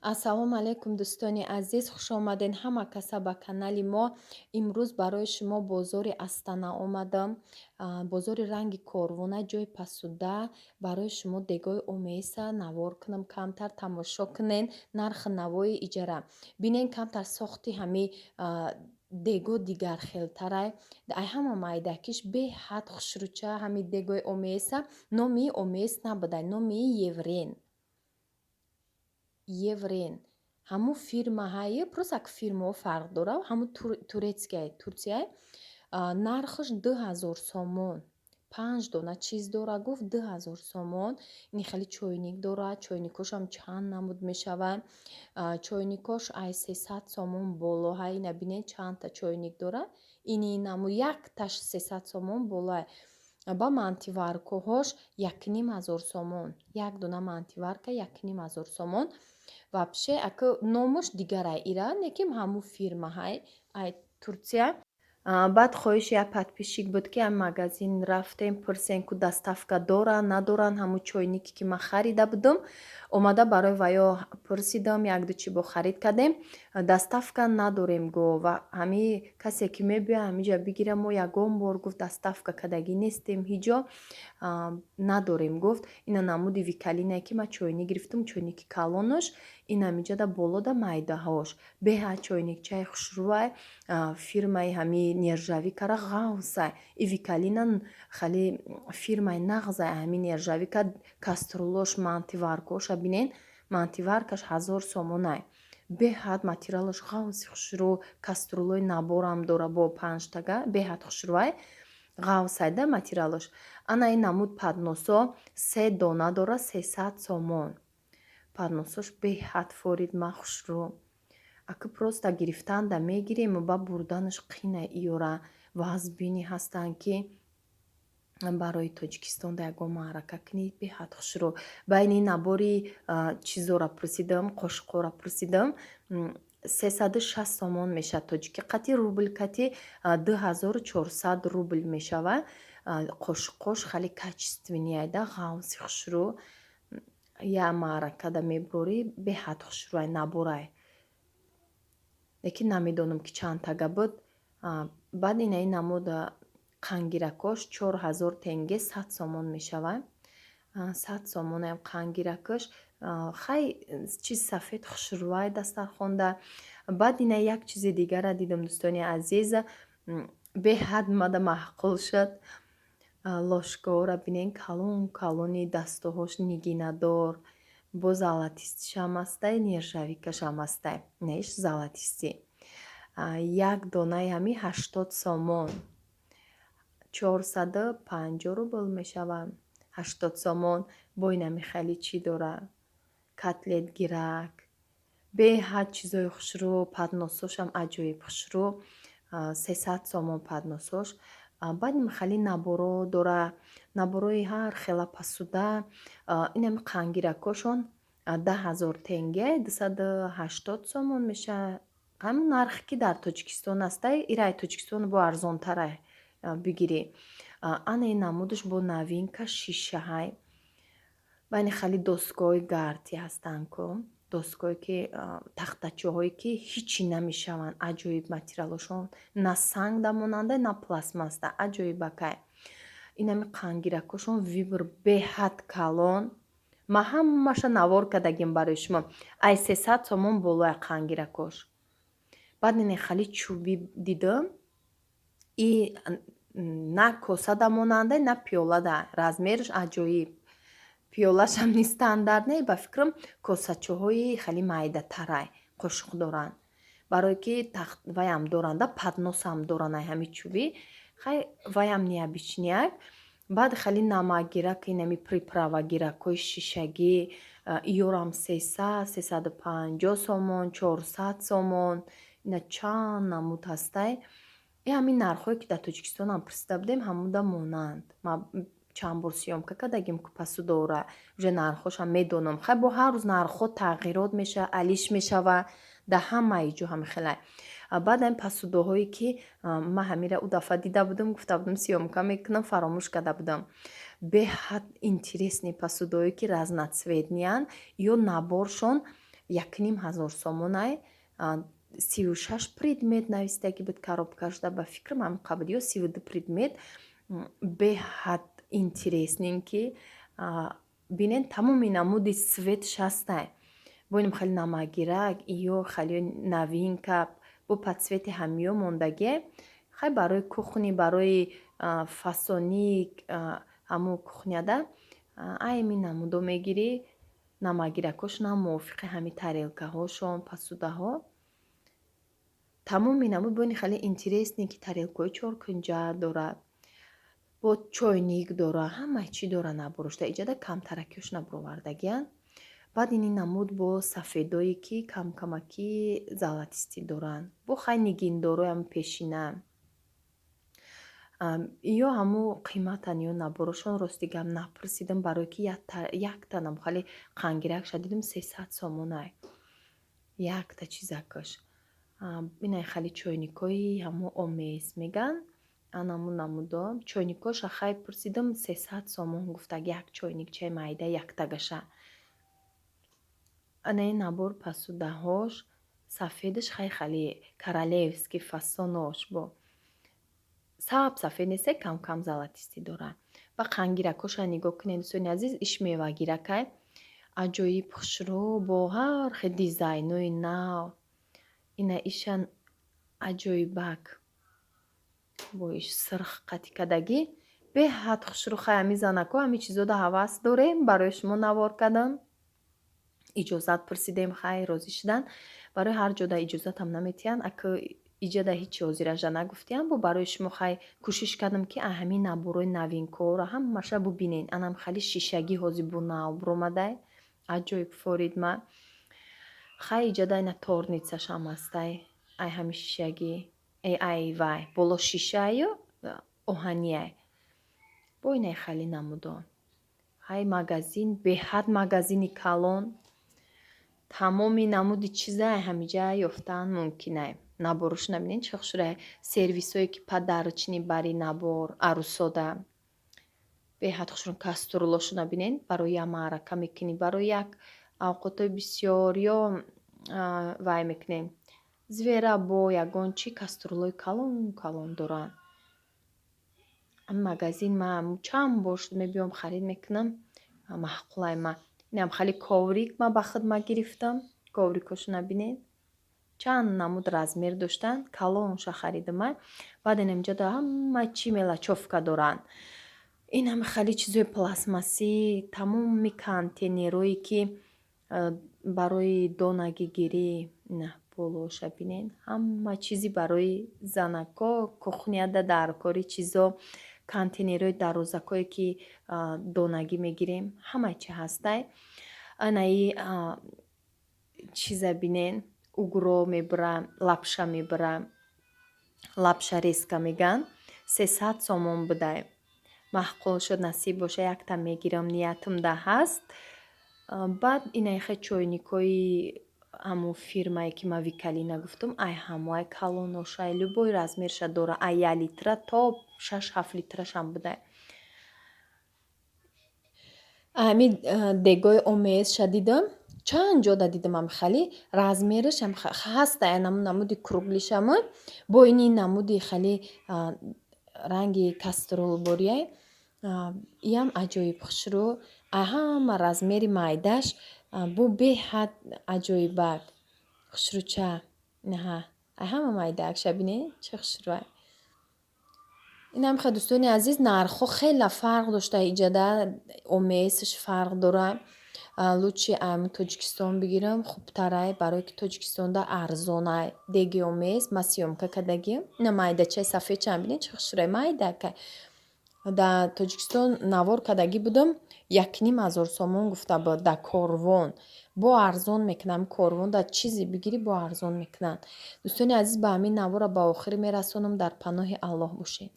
Ассалому алайкум дӯстони азиз, хушомадед ҳама каса ба канали мо. Имрӯз барои шумо бозори Астана омадам. Бозори ранги корвона, ҷои пасуда барои шумо дегои омеса навор кунам. Камтар тамошо кунен нархи навои иҷара. Бинен камтар сохти ҳами дего дигархелтарай. Ай ҳама майдакиш беҳад хушрӯча ҳами дегои омеса. Номи омес набудай, номи Еврен. Еврен. Ҳамун фирмаҳае, просто як фирмаҳо фарқ дора. Ҳамун турецкияй, Турсияй. Нархаш 2000 сомон. 5 дона чиз дора, гуфт 2000 сомон. Ини хеле чойник дора, чойникошам чанд намуд мешавад. Чойникош ай 300 сомон боло. Ҳай ина бинед чандта чойник дора. Ини наmu якташ 300 сомон боло. Ба мантиваркаҳош 1500 сомон. Як дона мантиварка 1500 сомон. Вообще ака номуш дигарай ира, неким ҳамун фирмаҳай, ай Турция. Баъд хоҳиши як подписчик буд ки ам магазин рафтем пурсем ку доставка доранд надоранд. Ҳамун чойнике ки ман харида будам, омада барои ваё пурсидам, як-ду чибо харид кардем. Доставка надорем гуфт ва ҳамин касе ки мебиёяд ҳаминҷа бигира, мо ягон бор гуфт доставка кардагӣ нестем ҳиҷо, надорем гуфт. Ина намуди викалинае ки ман чойник гирифтам, чойники калонаш, ин ҳаминҷада болода майдаҳош. Беҳад чойникчаи хушрӯай, фирмаи ҳамин нержавикара ғавсай. И викалина хеле фирмаи нағзай ҳамин нержавика. Каструлош, мантиваркаоша бинен, мантиваркаш 1000 сомонай. Беҳад материалаш ғавси хушрӯ, каструлои наборам дора бо 5 тага, беҳад хушрӯай. Ғавсайда материалаш. Ана ин намуд падносо 3 дона дора, 300 сомон. Падносош беҳад форидма хушрӯ. Ака просто гирифтанда мегирем ва ба бурданаш қина иёра. Вазбини ҳастанд ки барои Тоҷикистонда ягон маърака кунӣ, беҳад хушрӯ. Байни набори чизора пурсидам, қошиқора пурсидам. 360 сомон мешавад тоҷики қати, рубл қати 2400 рубл мешавад. Қошиқош хеле качественияйда, ғавси хушрӯ. Я маъракада мебурӣ, беҳад хушрӯай наборай. Лекин намедонам ки чанд тага буд. Баъд ина ин намуд қангиракош 4000 тенге 100 сомон мешавад. 100 сомонаям қангиракаш. Хай чиз сафед хушрӯай дастархонда. Баъд ина як чизи дигара дидам дӯстони азиз. Беҳад мада маъқул шуд. Лошкаҳора бинен калон калони дастаҳош нигинадор. Бо золотистишам ҳастай, нержавикашам ҳастай. Неш золотисти. Як донаи ҳами 80 сомон. 450 рубл мешавад. 80 сомон. Бо инами хеле чӣ дора. Котлет гирак. Беҳад чизои хушрӯ. Падносошам аҷоиб хушрӯ. 300 сомон падносош. Баъд хеле наборо дора. Наборои ҳар хела пасуда. Инами қангиракошон 10000 тенге 280 сомон мешавад. Ҳамин нархе ки дар Тоҷикистон ҳастай, ираи Тоҷикистон бо арзонтарай бигирӣ. Ана ин намудаш бо новинка шишаҳай. Байни хеле доскаҳои гарти ҳастанд ку. Доское ки тахтачаҳое ки ҳичӣ намешаванд. Аҷоиб материалошон. На санг дамонанда, на пластмасса. Аҷоибакай. Инами қангиракошон вибр беҳад калон. Ман ҳамаша навор кардагим барои шумо. Ай 300 сомон болои қангиракош. Баъд ин хеле чӯбӣ дидам. И на коса дамонанда, на пиёлада. Размераш аҷоиб. Пиёлашам ни стандарт не, ба фикрам косачаҳои хеле майдатарай қошиқ доранд. Барое ки ваям доранда, падносам доранд ай ҳами чӯбӣ. Хай ваям необичняк. Баъд хеле намакгирак, инами приправагиракҳои шишагӣ. Иёрам 300, 350 сомон, 400 сомон. Ина чанд намуд ҳастай. И ҳамин нархҳое ки дар Тоҷикистонам пурсида будем, ҳамуда монанд. Ман чанд бор сиёмка кардагим ку пасудора. Уже нархҳошам медонам. Хай бо ҳар рӯз нархҳо тағйирот мешавад, алиш мешавад. Дар ҳамаи ҷо ҳамихелай. Баъд ин пасудаҳое ки ман ҳамира ӯ дафъа дида будам, гуфта будам сиёмка мекунам, фаромӯш карда будам. Беҳад интересни пасудаҳое ки разноцветниянд. Ё наборшон 1500 сомон ай 36 предмет навистагӣ буд коробкашда. Ба фикрам ҳам қабл ё 32 предмет беҳад интереснен ки бинен тамоми намуди свет шастай. Бонем хеле намакгирак ё хеле новинка бо подсвети ҳамиё мондагие. Хай барои кухни, барои фасони ҳамо кухняда айми намудо мегирӣ. Намакгиракҳош нам мувофиқи ҳами тарелкаҳошон, посудаҳо. Тамоми намуд бони хеле интересне ки тарелкаҳои чоркунҷа дорад, бо чойник дорад, ҳама чӣ дорад наборошта. Иҷада камтаракиёш набуровардагиянд. Баъд ини намуд бо сафедое ки камакӣ золотистӣ доранд, бо хай нигиндорои ҳам пешина. Ё ҳамо қиматан ё наборошон рости гап напурсидам, барое ки яктанам хеле қангирак шуд. Дидам 300 сомон ай якта чизакаш. Инай хеле чойникҳои ҳамо омез меган. Анаму намудо чойникоша хай пурсидам 300 сомон гуфтаг як чойникчаи майда яктагаша. Ана набор посудаҳош сафедаш хеле королевский фасонош бо сафед нест, кам золотистӣ дорад. Ва қангиракоша нигоҳ кунед дӯстони азиз, иш мевагиракай аҷоиб хушрӯ бо ҳар хел дизайнои нав. Ина ишан аҷоибак бо иш сирх қатӣ кардагӣ беҳад хушрӯ. Хай ҳами занако ҳами чизода ҳавас дорем, барои шумо навор кардам. Иҷозат пурсидем, хай розӣ шудан. Барои ҳар ҷода иҷозатам наметиҳанд. Ака иҷада ҳичи ҳозиража нагуфтиям, бо барои шумо хай кӯшиш кардам ки ҳамин наборҳои новинкаҳоро ҳамаша бубинен. Анам хеле шишагӣ ҳозир бо нав буромадай. Аҷоиб форидма. Хай иҷада ина торницашам ҳастай. Ай ҳами шишагӣ. Ай вай, боло шишаи ё оҳанияй. Бо инай хеле намудо. Хай магазин, беҳад магазини калон. Тамоми намуди чизай ҳамиҷа ёфтан мумкинай. Наборашо набинед чӣ хушрӯяй. Сервисое ки подарочни бари набор арӯсода. Беҳад хушрӯ. Каструлашо набинед барои як маърака мекунӣ, барои як авқотҳои бисёр ё вай мекунем. Зверабо ягон чӣ каструлаҳои калон доранд. Магазин ман чанд бор шуд мебиём харид мекунам. Маҳқулай ма. Инам хеле коврик ма ба хидмат гирифтам. Коврикошо набинед. Чанд намуд размер доштанд. Калонша харидам. Баъд инам ҷада ҳама чӣ мелачовка доранд. Инам хеле чизои пластмассӣ, тамоми контейнерое ки барои донагигирӣ, ина болоша бинед. Ҳама чизи барои занако, кухняда дар кори чизо, контейнерои дарозакое ки донагӣ мегирем, ҳама чӣ ҳастай. Анаи чиза бинен, угро мебарам, лапша мебарам. Лапша реска меган. 300 сомон будай. Маҳқул шуд насиб боша якта мегирам, ниятамда ҳаст. Баъд инай хе чойникҳои ҳамо фирмае ки ма Викалина гуфтам, ай ҳамоай калоноша, ай любой размерша дора. Ай 1 литра то 6-7 литрашам будай. Ҳами дегои омезша дидам. Чанд ҷода дидам ам хеле размерашам ҳаст ай намуди круглишам бо ини намуди хеле ранги каструлборияй. Иам аҷоиб хушрӯ. Ай ҳама размери майдаш бо беҳад аҷоибак. Хушрӯча. Наҳа. Ай ҳама майдаакша бинед чӣ хушрӯай. Инам хе дӯстони азиз нархҳо хеле фарқ дошта. Иҷада омезаш фарқ дора. Лучи Тоҷикистон бигирам хубтарай, барое ки Тоҷикистонда арзонай. Деги омез ма сиёмка кардагиам. Ина майдачаи сафедшам бинед чӣ хушрӯяй майдакай. Дар Тоҷикистон навор кардагӣ будам 1500 сомон гуфта буд дар корвон. Бо арзон мекунам корвон дар чизе бигирӣ бо арзон мекунанд. Дӯстони азиз ба ҳамин навора ба охир мерасонам. Дар паноҳи Аллоҳ бошед.